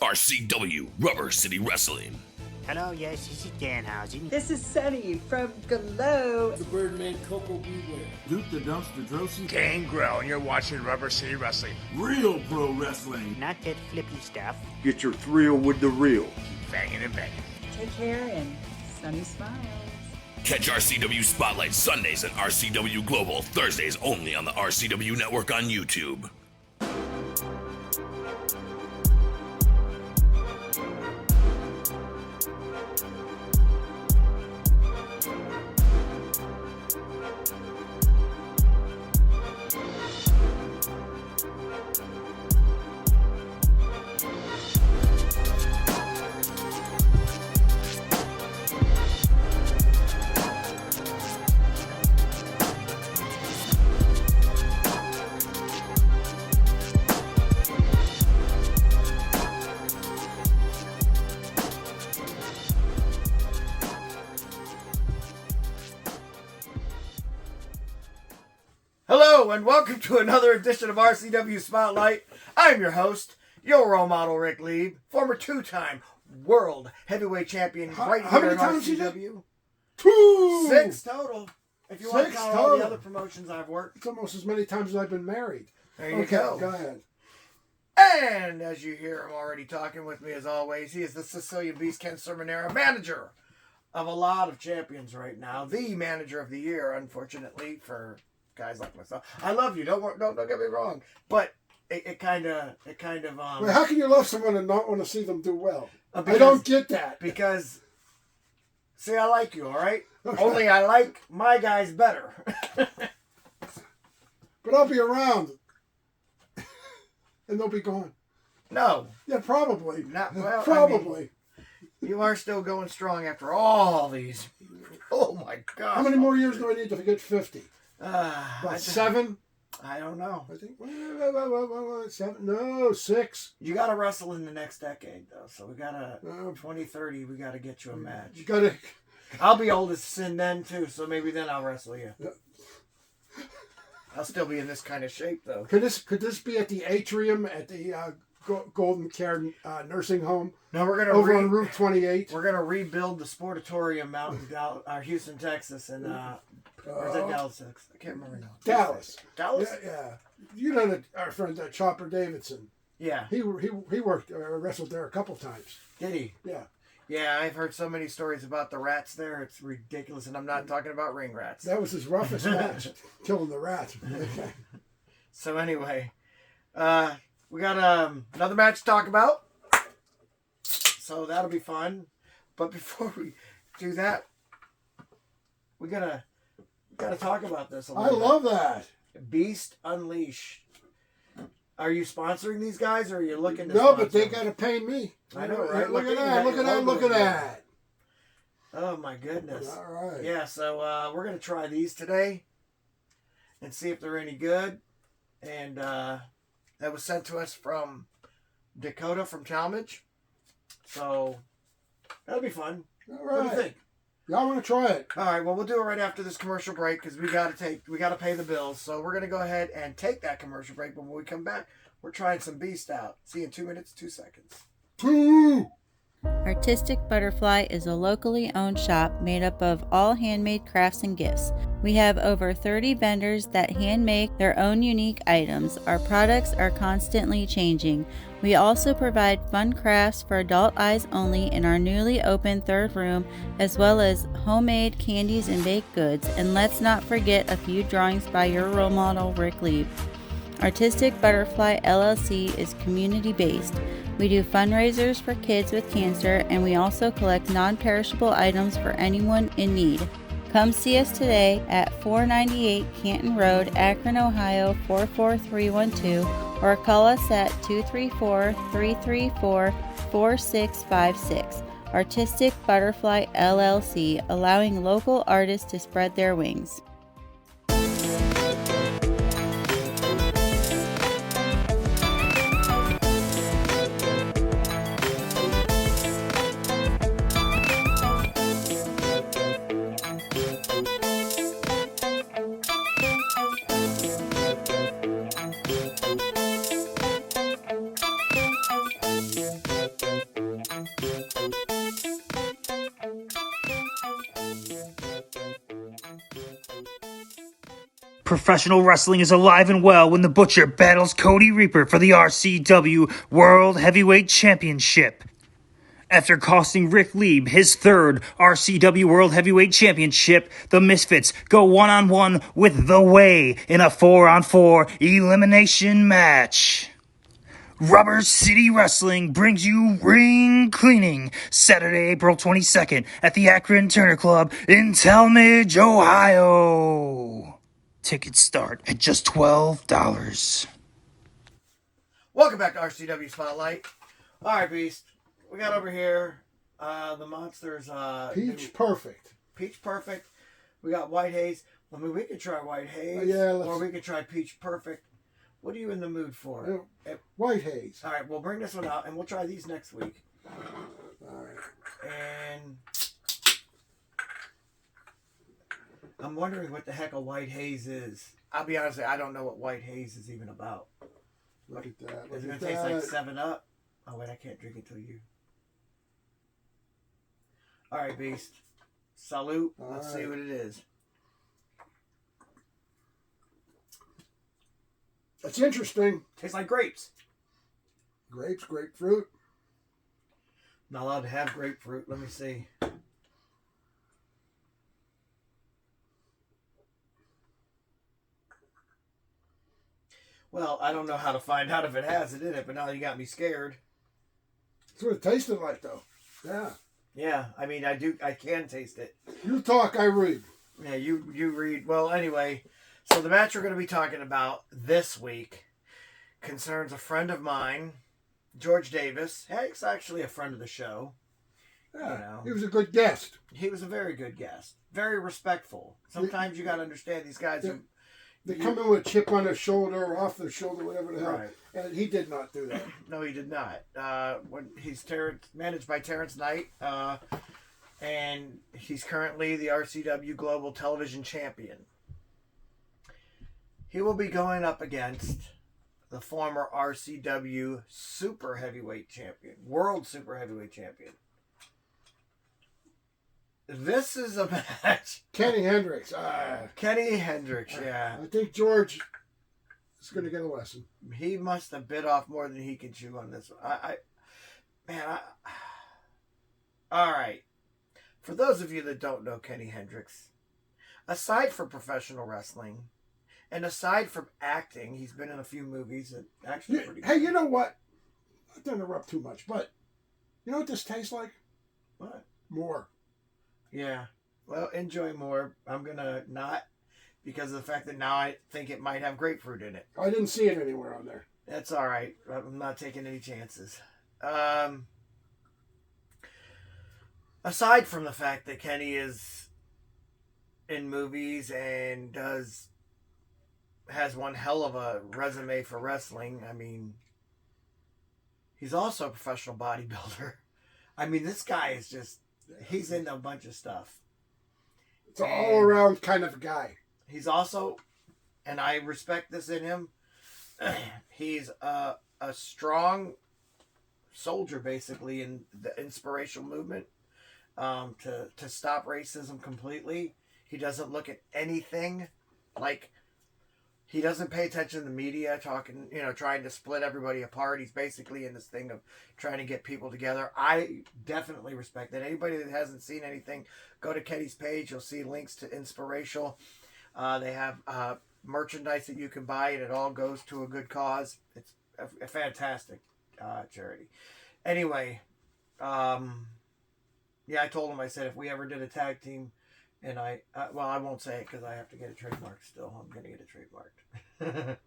RCW Rubber City Wrestling. Hello, yes, this is Danhausen. This is Sunny from Glow. The Birdman Coco Beware. Duke the Dumpster Drosen. Gangrel, and you're watching Rubber City Wrestling. Real pro wrestling. Not that flippy stuff. Get your thrill with the real. Keep banging and banging. Take care and Sunny smiles. Catch RCW Spotlight Sundays and RCW Global Thursdays only on the RCW Network on YouTube. Hello and welcome to another edition of RCW Spotlight. I'm your host, your role model Rick Lieb, former two-time world heavyweight champion right how here many at times you RCW. 2! 6 total. If you want to 6 count all the total. other promotions I've worked. It's almost as many times as I've been married. There you Okay, go. go ahead. And as you hear him already talking with me as always, he is the Sicilian Beast Ken Sermonera, manager of a lot of champions right now. The manager of the year, unfortunately, for guys like myself. I love you. Don't get me wrong, but it kind of Wait, how can you love someone and not want to see them do well? because- I don't get that. because see, I like you, all right. Okay. Only I like my guys better. But I'll be around. And they'll be gone. No, Yeah, probably. not well. Probably. You are still going strong after all these. Oh my gosh. How many more years do I need to get 50? I About just- 7? I don't know. I think. 7? No, 6. You got to wrestle in the next decade, though. So we got to, No. 2030, we got to get you a You match. gotta. I'll be old as sin then, too. So maybe then I'll wrestle you. Yeah. I'll still be in this kind of shape, though. Could this be at the atrium at the Golden Care nursing home No, we're gonna over on Route 28? We're gonna rebuild the Sportatorium out in Houston, Texas, and or is it Dallas, Texas? I can't remember now. Dallas. Dallas? Yeah. You know our friend Chopper Davidson. Yeah. He worked wrestled there a couple times. Did he? Yeah. Yeah, I've heard so many stories about the rats there. It's ridiculous, and I'm not talking about ring rats. That was his roughest match, killing the rats. Okay. So anyway, we got another match to talk about. So that'll be fun. But before we do that, we gotta talk about this a I little love that. bit. Beast Unleashed. Are you sponsoring these guys, or are you looking to No, sponsor but they them? got to pay me. I know, right? Look at Look that! at Look at that! Look at that! Oh my goodness. All right. Yeah, so we're gonna try these today and see if they're any good. And that was sent to us from Dakota from Talmadge. So that'll be fun. All What do you right. think? Y'all want to try it? All right, well, we'll do it right after this commercial break because we got to pay the bills. So we're going to go ahead and take that commercial break. But when we come back, we're trying some Beast out. See you in 2 minutes, 2 seconds. 2. Artistic Butterfly is a locally owned shop made up of all handmade crafts and gifts. We have over 30 vendors that hand make their own unique items. Our products are constantly changing. We also provide fun crafts for adult eyes only in our newly opened third room, as well as homemade candies and baked goods. And let's not forget a few drawings by your role model, Rick Lieb. Artistic Butterfly LLC is community-based. We do fundraisers for kids with cancer, and we also collect non-perishable items for anyone in need. Come see us today at 498 Canton Road, Akron, Ohio 44312, or call us at 234-334-4656. Artistic Butterfly LLC, allowing local artists to spread their wings. Professional wrestling is alive and well when the Butcher battles Cody Reaper for the RCW World Heavyweight Championship. After costing Rick Lieb his third RCW World Heavyweight Championship, the Misfits go one-on-one with The Way in a 4-on-4 elimination match. Rubber City Wrestling brings you Ring Cleaning, Saturday, April 22nd at the Akron Turner Club in Talmadge, Ohio. Tickets start at just $12. Welcome back to RCW Spotlight. All right, Beast. We got over here the Monsters. Peach Perfect. Peach Perfect. We got White Haze. I mean, we could try White Haze. Or we could try Peach Perfect. What are you in the mood for? White Haze. All right, we'll bring this one out, and we'll try these next week. All right. And I'm wondering what the heck a White Haze is. I'll be honest, I don't know what White Haze is even about. Look at that. Is it going to taste like 7-Up? Oh, wait, I can't drink it till you. All right, Beast. Salute. Let's see what it is. That's interesting. Tastes like grapes. Grapes, grapefruit. Not allowed to have grapefruit. Let me see. Well, I don't know how to find out if it has it in it, but now you got me scared. That's what it tasted like, though. Yeah. Yeah, I mean, I can taste it. You talk, I read. Yeah, you read. Well, anyway, so the match we're going to be talking about this week concerns a friend of mine, George Davis. He's actually a friend of the show. Yeah, you know. he was a good guest. He was a very good guest. Very respectful. Sometimes you got to understand these guys. They come in with a chip on their shoulder or off their shoulder, whatever the hell. Right. And he did not do that. No, he did not. When he's managed by Terrence Knight, and he's currently the RCW Global Television Champion. He will be going up against the former RCW Super Heavyweight Champion, World Super Heavyweight Champion. This is a match. Kenny Hendricks. Kenny Hendricks, yeah. I think George is going to get a lesson. He must have bit off more than he can chew on this one. All right. For those of you that don't know Kenny Hendricks, aside from professional wrestling, and aside from acting, he's been in a few movies that actually pretty good. Hey, you know what? I don't interrupt too much, but you know what this tastes like? What? More. Yeah. Well, enjoy more. I'm going to not, because of the fact that now I think it might have grapefruit in it. I didn't see it anywhere on there. That's all right. I'm not taking any chances. Aside from the fact that Kenny is in movies and has one hell of a resume for wrestling, I mean, he's also a professional bodybuilder. I mean, this guy is just, he's into a bunch of stuff. It's an all-around kind of guy. He's also, and I respect this in him, he's a strong soldier, basically, in the inspirational movement to stop racism completely. He doesn't look at anything like, he doesn't pay attention to the media talking, trying to split everybody apart. He's basically in this thing of trying to get people together. I definitely respect that. Anybody that hasn't seen anything, go to Kenny's page. You'll see links to Inspirational. They have merchandise that you can buy, and it all goes to a good cause. It's a fantastic charity. Anyway, I told him, I said, if we ever did a tag team, and I won't say it because I have to get it trademarked still. I'm going to get it trademarked.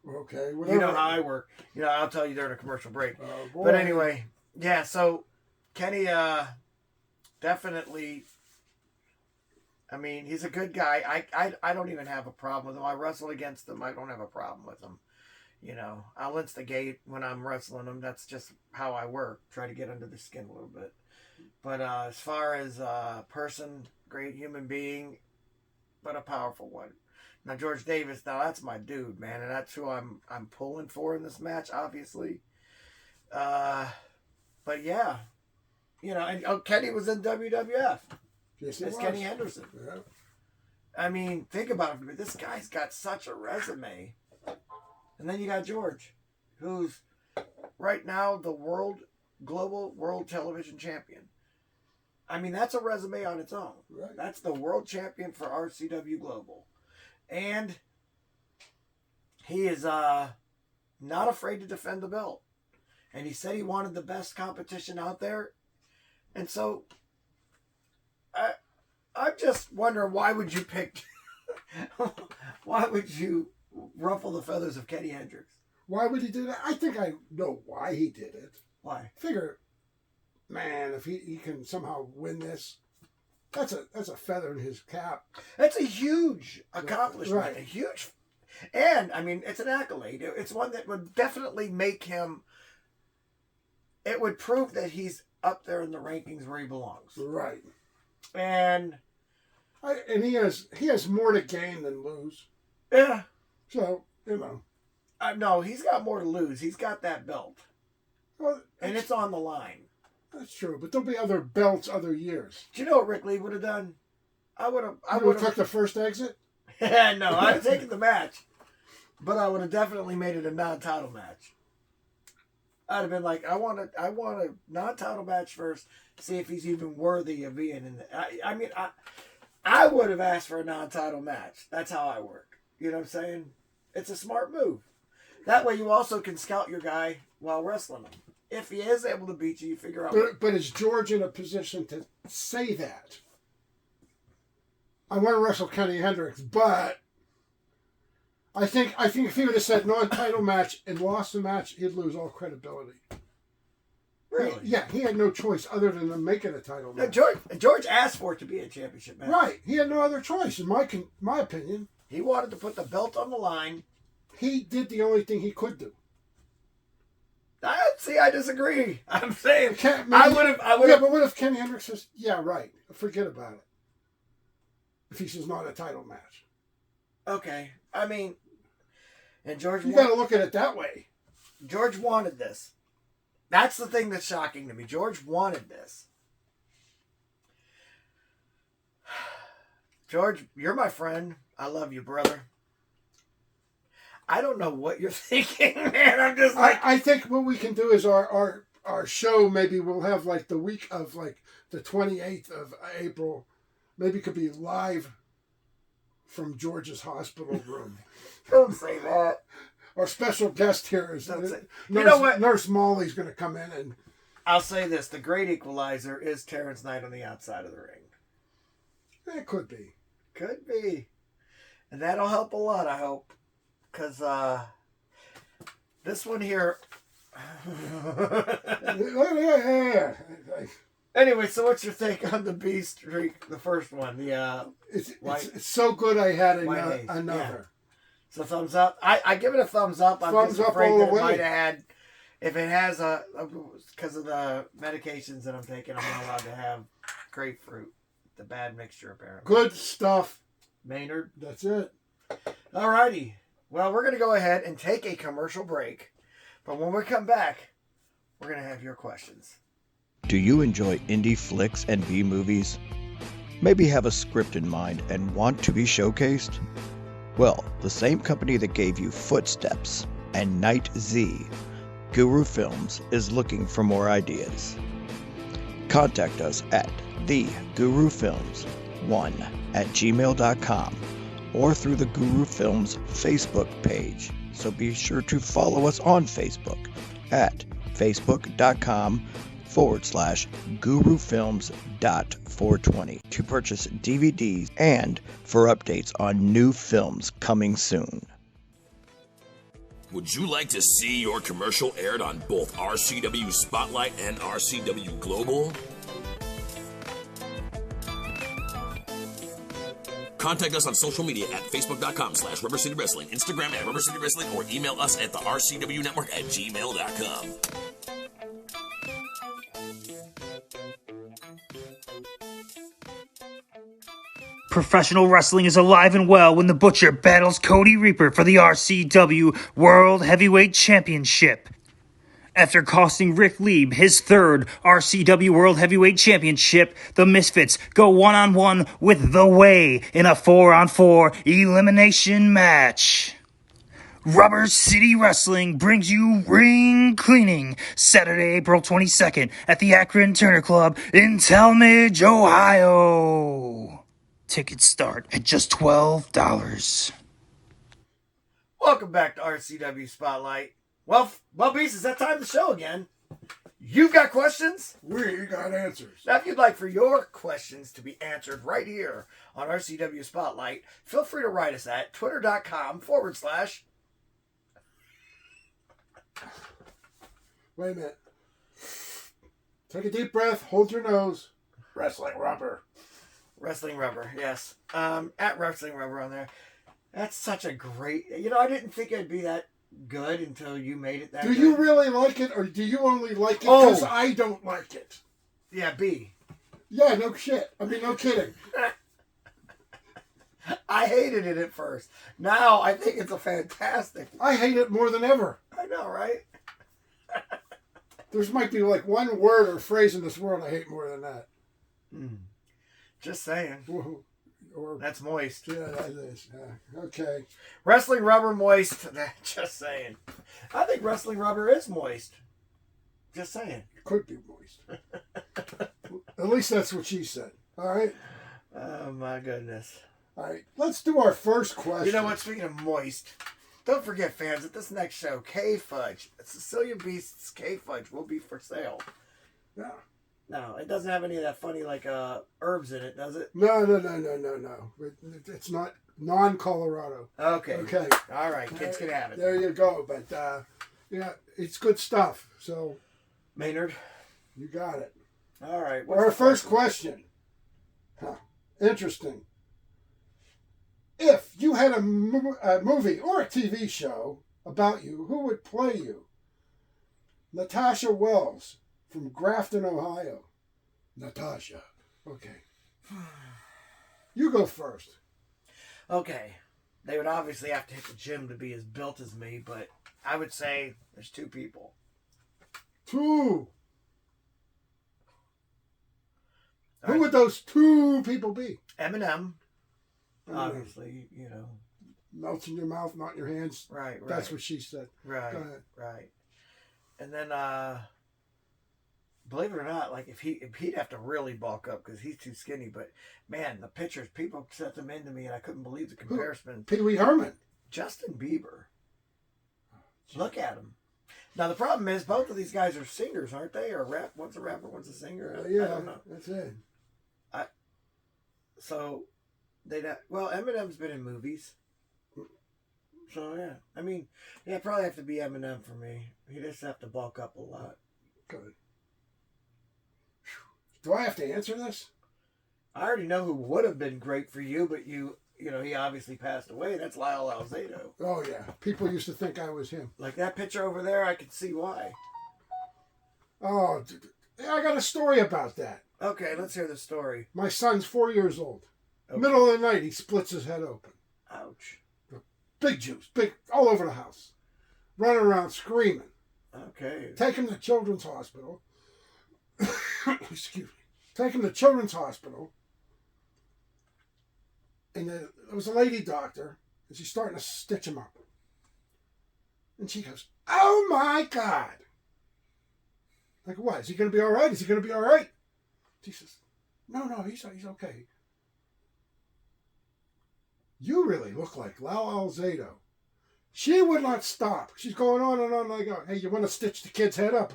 Okay. Whatever. You know how I work. I'll tell you during a commercial break. Oh, boy. But anyway, yeah, so Kenny definitely, I mean, he's a good guy. I don't even have a problem with him. I wrestle against him. I don't have a problem with him. I'll instigate when I'm wrestling him. That's just how I work. Try to get under the skin a little bit. But as far as person, great human being, but a powerful one. Now George Davis, now that's my dude, man, and that's who I'm pulling for in this match, obviously. But yeah, and Kenny was in WWF. Yes, it's Kenny Henderson. Yeah. I mean, think about it. This guy's got such a resume. And then you got George, who's right now the global world television champion. I mean, that's a resume on its own. Right. That's the world champion for RCW Global. And he is not afraid to defend the belt. And he said he wanted the best competition out there. And so I'm just wondering, why would you pick... why would you ruffle the feathers of Kenny Hendricks? Why would he do that? I think I know why he did it. Why? Figure, man, if he can somehow win this, that's a feather in his cap. That's a huge accomplishment. Right. A huge... And, I mean, it's an accolade. It's one that would definitely make him... It would prove that he's up there in the rankings where he belongs. Right. And he has more to gain than lose. yeah, So, you know. no, he's got more to lose. He's got that belt, Well, and it's on the line. that's true, but there'll be other belts other years. Do you know what Rick Lee would have done? I would have took the first exit? No, I'd have taken the match, but I would have definitely made it a non-title match. I'd have been like, I want a non-title match first, see if he's even worthy of being in the... I would have asked for a non-title match. That's how I work. You know what I'm saying? It's a smart move. That way you also can scout your guy while wrestling him. If he is able to beat you, you figure out... But is George in a position to say that? I want to wrestle Kenny Hendricks, but I think if he would have said non-title match and lost the match, he'd lose all credibility. Really? Yeah, he had no choice other than to make it a title match. George asked for it to be a championship match. Right. He had no other choice, in my opinion. He wanted to put the belt on the line. He did the only thing he could do. I disagree. I'm saying Maybe, I would have. Yeah, but what if Kenny Hendricks says, yeah, right, forget about it. If he says not a title match. Okay. I mean, and George... You got to look at it that way. George wanted this. That's the thing that's shocking to me. George wanted this. George, you're my friend. I love you, brother. I don't know what you're thinking, man. I'm just like... I think what we can do is our show, maybe we'll have like the week of like the 28th of April. Maybe it could be live from George's hospital room. Don't say that. Our special guest here is You know what? Nurse Molly's going to come in and... I'll say this. The great equalizer is Terrence Knight on the outside of the ring. It could be. Could be. And that'll help a lot, I hope. Because this one here... Anyway, so what's your take on the B streak, the first one? It's so good I had another. Yeah. So thumbs up. I give it a thumbs up. I'm Thumbs just up afraid all that the it might way. have had, if it has because of the medications that I'm taking, I'm not allowed to have grapefruit. The bad mixture, apparently. Good stuff. Maynard. That's it. Alrighty. Well, we're going to go ahead and take a commercial break. But when we come back, we're going to have your questions. Do you enjoy indie flicks and B-movies? Maybe have a script in mind and want to be showcased? Well, the same company that gave you Footsteps and Night Z, Guru Films, is looking for more ideas. Contact us at thegurufilms1@gmail.com or through the Guru Films Facebook page. So be sure to follow us on Facebook at facebook.com/gurufilms.420 to purchase DVDs and for updates on new films coming soon. Would you like to see your commercial aired on both RCW Spotlight and RCW Global? Contact us on social media at facebook.com/Rubber City Wrestling, Instagram at Rubber City Wrestling, or email us at the RCW Network at gmail.com. Professional wrestling is alive and well when the Butcher battles Cody Reaper for the RCW World Heavyweight Championship. After costing Rick Lieb his third RCW World Heavyweight Championship, the Misfits go one-on-one with The Way in a 4-on-4 elimination match. Rubber City Wrestling brings you Ring Cleaning, Saturday, April 22nd at the Akron Turner Club in Talmadge, Ohio. Tickets start at just $12. Welcome back to RCW Spotlight. Well, Beast, it's that time of the show again. You've got questions? We got answers. Now, if you'd like for your questions to be answered right here on RCW Spotlight, feel free to write us at twitter.com/ Wait a minute. Take a deep breath. Hold your nose. Wrestling Rubber. Wrestling Rubber, yes. At Wrestling Rubber on there. That's such a great... I didn't think it'd be that good until you made it that good. Do you really like it, or do you only like it because I don't like it? Yeah, B. Yeah, no shit. I mean, no kidding. I hated it at first. Now, I think it's a fantastic... I hate it more than ever. I know, right? There might be like one word or phrase in this world I hate more than that. Just saying. Or that's moist. Yeah, that is. Okay. Wrestling Rubber moist. Just saying. I think Wrestling Rubber is moist. Just saying. It could be moist. At least that's what she said. All right. Oh my goodness. All right. Let's do our first question. You know what? Speaking of moist, don't forget, fans, at this next show, K-Fudge, Sicilian Beast's K-Fudge will be for sale. Yeah. No, it doesn't have any of that funny herbs in it, does it? No. It's not non-Colorado. Okay. Okay. All right, kids can have it. There you go. But yeah, it's good stuff. So, Maynard, you got it. All right. Our first question. Interesting. If you had a movie or a TV show about you, who would play you? Natasha Wells from Grafton, Ohio. Natasha. Okay. You go first. Okay. They would obviously have to hit the gym to be as built as me, but I would say there's two people. Two. Who would those two people be? Eminem. Obviously, Melts in your mouth, not in your hands. Right. That's what she said. Right. Go ahead. Right. And then, believe it or not, if he'd have to really bulk up because he's too skinny. But man, the pictures, people sent them into me, and I couldn't believe the comparison. Pee Wee Herman. Justin Bieber. Look at him. Now the problem is, both of these guys are singers, aren't they? Or rap? One's a rapper, one's a singer. I don't know. That's it. So Eminem's been in movies. So yeah, I mean, probably have to be Eminem for me. He just have to bulk up a lot. Good. Do I have to answer this? I already know who would have been great for you, but he obviously passed away. That's Lyle Alzado. Oh yeah, people used to think I was him. Like that picture over there, I could see why. Oh, I got a story about that. Okay, let's hear the story. My son's 4 years old. Okay. Middle of the night, he splits his head open. Ouch. Big juice, big, all over the house. Running around screaming. Okay. Take him to Children's Hospital. Excuse me. Take him to Children's Hospital. And there was a lady doctor, and she's starting to stitch him up. And she goes, "Oh my God." Like, what? Is he going to be all right? Is he going to be all right? She says, No, he's okay. You really look like Lyle Alzado. She would not stop. She's going on and on like, hey, you want to stitch the kid's head up?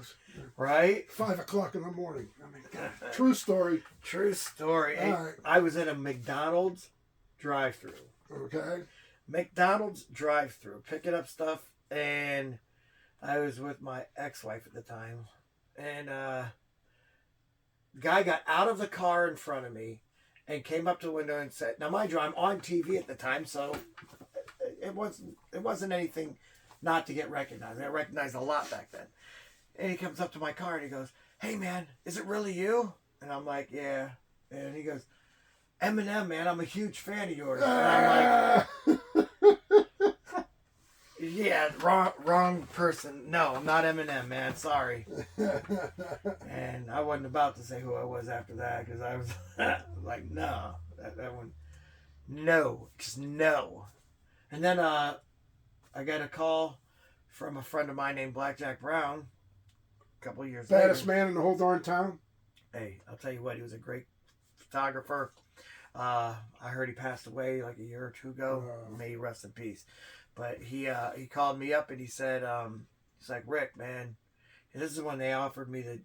Right? 5 o'clock in the morning. I mean, God, true story. True story. All right. I was at a McDonald's drive-thru. Okay. McDonald's drive-thru, picking up stuff, and I was with my ex-wife at the time, and the guy got out of the car in front of me and came up to the window and said, now mind you, I'm on TV at the time, so it wasn't anything not to get recognized. I recognized a lot back then. And he comes up to my car and he goes, "Hey man, is it really you?" And I'm like, "Yeah." And he goes, "Eminem, man, I'm a huge fan of yours." And I'm like, Yeah, wrong person. No, I'm not Eminem, man. Sorry. And I wasn't about to say who I was after that because I was like, no, that one, no, just no. And then I got a call from a friend of mine named Blackjack Brown a couple of years later. Baddest man in the whole darn town. Hey, I'll tell you what, he was a great photographer. I heard he passed away like a year or two ago. May he rest in peace. But he called me up and he said, he's like, Rick, man, this is when they offered me to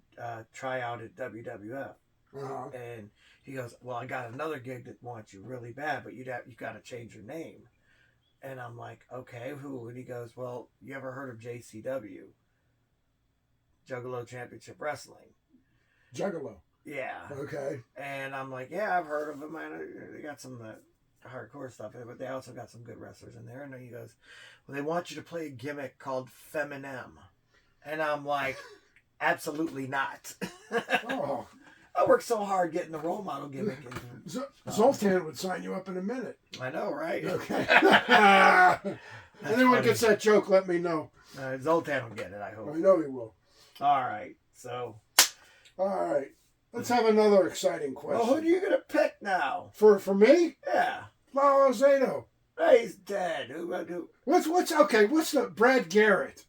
try out at WWF. And he goes, well, I got another gig that wants you really bad, but you got to change your name. And I'm like, okay, who? And he goes, well, you ever heard of JCW? Juggalo Championship Wrestling. Juggalo. Yeah. Okay. And I'm like, yeah, I've heard of them. Man, they got some hardcore stuff, but they also got some good wrestlers in there. And then he goes, well, they want you to play a gimmick called Feminem. And I'm like, absolutely not. Oh. I worked so hard getting the role model gimmick. Zoltan would sign you up in a minute. I know, right? Okay. Anyone gets that joke, let me know. Zoltan will get it, I hope. I know he will. All right. So. All right. Let's have another exciting question. Well, who are you going to pick now? For me? Yeah. Lalo Zato. Hey, he's dead. What's the Brad Garrett?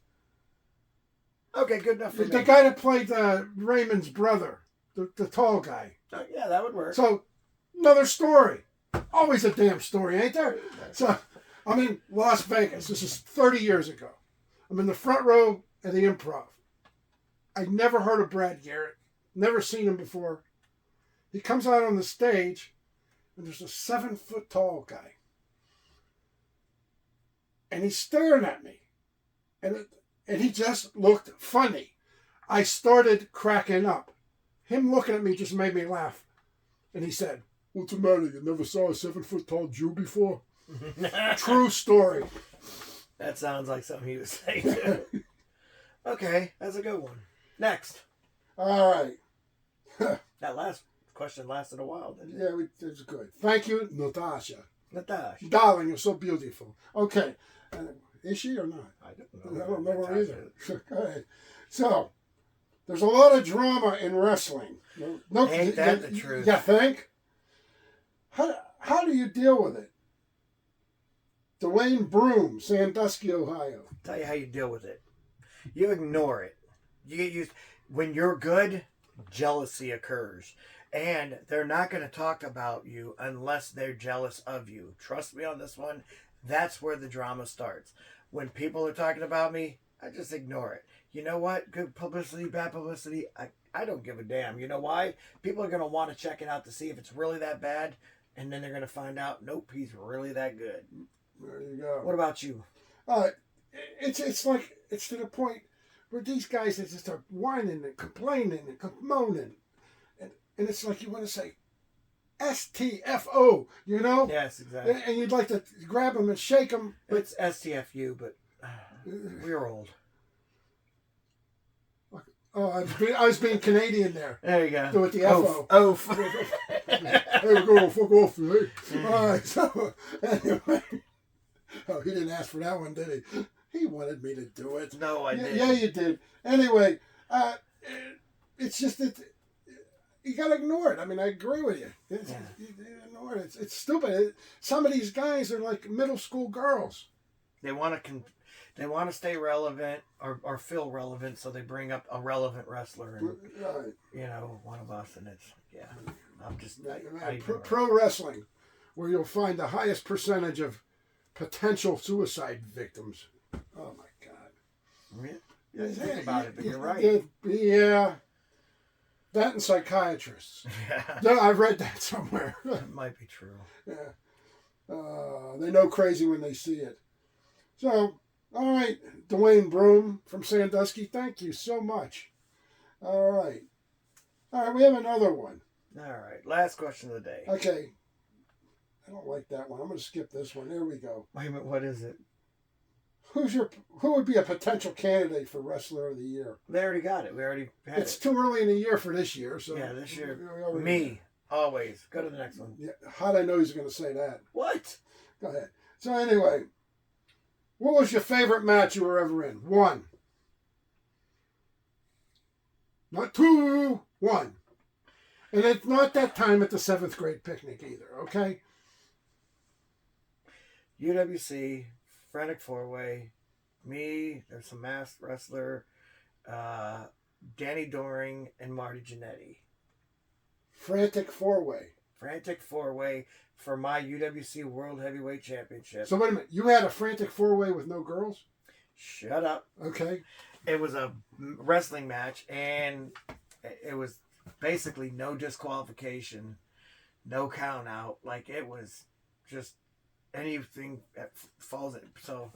Okay, good enough for me. The guy that played Raymond's brother, the tall guy. Yeah, that would work. So, another story. Always a damn story, ain't there? So, I'm in Las Vegas. This is 30 years ago. I'm in the front row at the Improv. I never heard of Brad Garrett. Never seen him before. He comes out on the stage, and there's a 7-foot tall guy. And he's staring at me. And he just looked funny. I started cracking up. Him looking at me just made me laugh. And he said, what's the matter? You never saw a 7-foot tall Jew before? True story. That sounds like something he would say too. Okay, that's a good one. Next. All right. That last question lasted a while, didn't it? Yeah, it was good. Thank you, Natasha. Natasha. Darling, you're so beautiful. Okay. Is she or not? I don't know. I don't know her either. Go ahead. So, there's a lot of drama in wrestling. Ain't that the truth? You think? How do you deal with it? Dwayne Broom, Sandusky, Ohio. Tell you how you deal with it. You ignore it. You get used. When you're good, jealousy occurs. And they're not going to talk about you unless they're jealous of you. Trust me on this one. That's where the drama starts. When people are talking about me, I just ignore it. You know what? Good publicity, bad publicity, I don't give a damn. You know why? People are going to want to check it out to see if it's really that bad. And then they're going to find out, nope, he's really that good. There you go. What about you? It's like, it's to the point where these guys they just start whining and complaining and moaning. And it's like you want to say, STFO, you know? Yes, exactly. And you'd like to grab them and shake them. It's STFU, but we're old. Oh, I was being Canadian there. There you go. Do it the FO. Oof. There we go. Fuck off, hey. All right. So anyway, he didn't ask for that one, did he? He wanted me to do it. No, I didn't. Yeah, you did. Anyway, it's just that you gotta ignore it. I mean, I agree with you. You ignore it. It's stupid. Some of these guys are like middle school girls. They want to stay relevant or feel relevant, so they bring up a relevant wrestler and right. one of us, and it's I'm just pro wrestling, where you'll find the highest percentage of potential suicide victims. Oh my God! Yeah, think about it, but you're right. Yeah, that and psychiatrists. Yeah, I've read that somewhere. It might be true. Yeah, they know crazy when they see it. So. All right, Dwayne Broom from Sandusky, thank you so much. All right, we have another one. All right, last question of the day. Okay, I don't like that one. I'm going to skip this one. There we go. Wait a minute, what is it? Who would be a potential candidate for Wrestler of the Year? They already got it. We already had It's too early in the year for this year. So yeah, this year. Me, always. Go to the next one. Yeah, how'd I know he was going to say that? What? Go ahead. So anyway, What was your favorite match you were ever in? 1. Not 2. 1. And it's not that time at the 7th grade picnic either, okay? UWC, Frantic 4-Way, me, there's some masked wrestler, Danny Doring, and Marty Jannetty. Frantic 4-Way. Frantic 4-Way for my UWC World Heavyweight Championship. So wait a minute. You had a Frantic 4-Way with no girls? Shut up. Okay. It was a wrestling match, and it was basically no disqualification, no count out. Like, it was just anything that falls in. So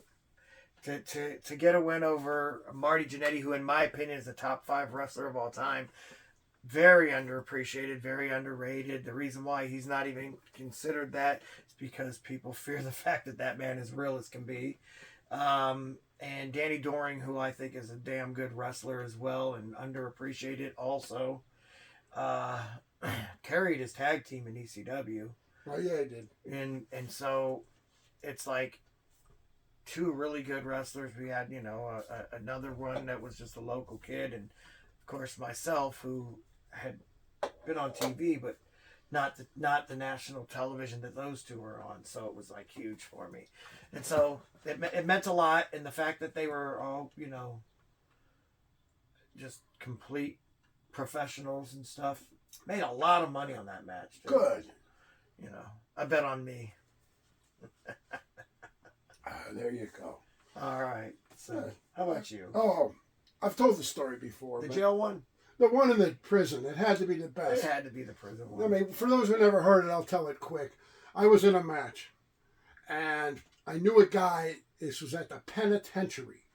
to get a win over Marty Jannetty, who in my opinion is a top 5 wrestler of all time, very underappreciated, very underrated. The reason why he's not even considered that is because people fear the fact that that man is real as can be. And Danny Doring, who I think is a damn good wrestler as well and underappreciated also, carried his tag team in ECW. Oh, yeah, he did. And so it's like 2 really good wrestlers. We had, another one that was just a local kid, and of course myself, who had been on TV, but not the national television that those 2 were on. So it was like huge for me. And so it meant a lot. And the fact that they were all, just complete professionals and stuff, made a lot of money on that match. Too. Good. I bet on me. There you go. All right. So how about you? Oh, I've told the story before. The jail one? The one in the prison. It had to be the best. It had to be the prison one. I mean, for those who never heard it, I'll tell it quick. I was in a match, and I knew a guy. This was at the penitentiary,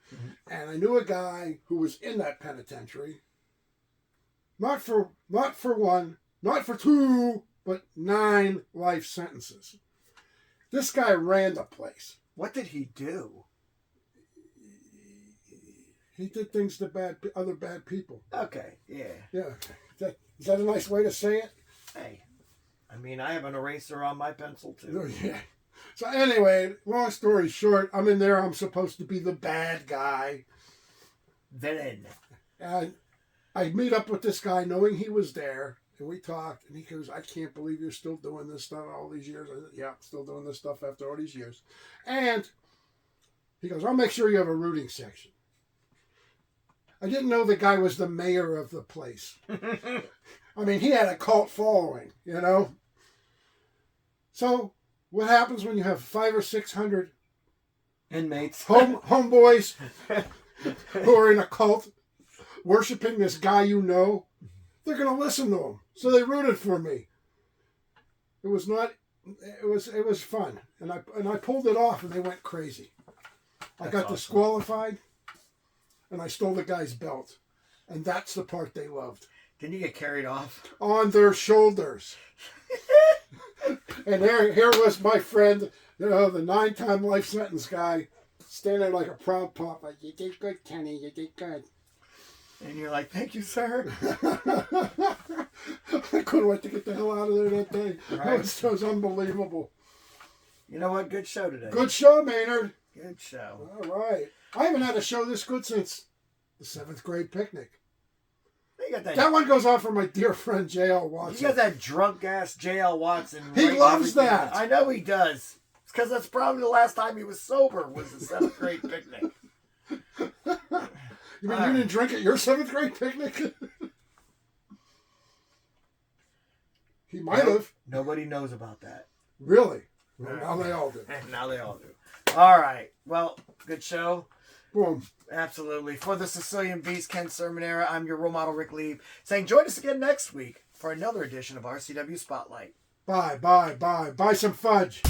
and I knew a guy who was in that penitentiary. Not for 1, not for 2, but 9 life sentences. This guy ran the place. What did he do? He did things to other bad people. Okay, yeah. Yeah. Is that a nice way to say it? Hey, I mean, I have an eraser on my pencil, too. Oh, yeah. So anyway, long story short, I'm in there. I'm supposed to be the bad guy. Villain. And I meet up with this guy knowing he was there. And we talked. And he goes, I can't believe you're still doing this stuff all these years. I said, yeah, still doing this stuff after all these years. And he goes, I'll make sure you have a rooting section. I didn't know the guy was the mayor of the place. I mean, he had a cult following, So, what happens when you have 500 or 600 inmates, homeboys who are in a cult, worshiping this guy they're going to listen to him. So they rooted for me. It was fun, and I pulled it off, and they went crazy. I got disqualified. And I stole the guy's belt. And that's the part they loved. Didn't you get carried off? On their shoulders. And here was my friend, the 9-time life sentence guy, standing like a proud pop. Like, you did good, Kenny. You did good. And you're like, thank you, sir. I couldn't wait to get the hell out of there that day. Right. It was unbelievable. You know what? Good show today. Good show, Maynard. Good show. All right. I haven't had a show this good since the 7th grade picnic. You got that one goes on for my dear friend J.L. Watson. You got that drunk ass J.L. Watson. He loves that. I know he does. It's because that's probably the last time he was sober was the 7th grade picnic. You mean you didn't drink at your 7th grade picnic? He might have. Nobody knows about that. Really? Well, now they all do. Now they all do. All right. Well, good show. Boom. Absolutely. For the Sicilian Beast, Ken Sermonera, I'm your role model, Rick Lieb, saying join us again next week for another edition of RCW Spotlight. Bye, bye, bye. Buy some fudge.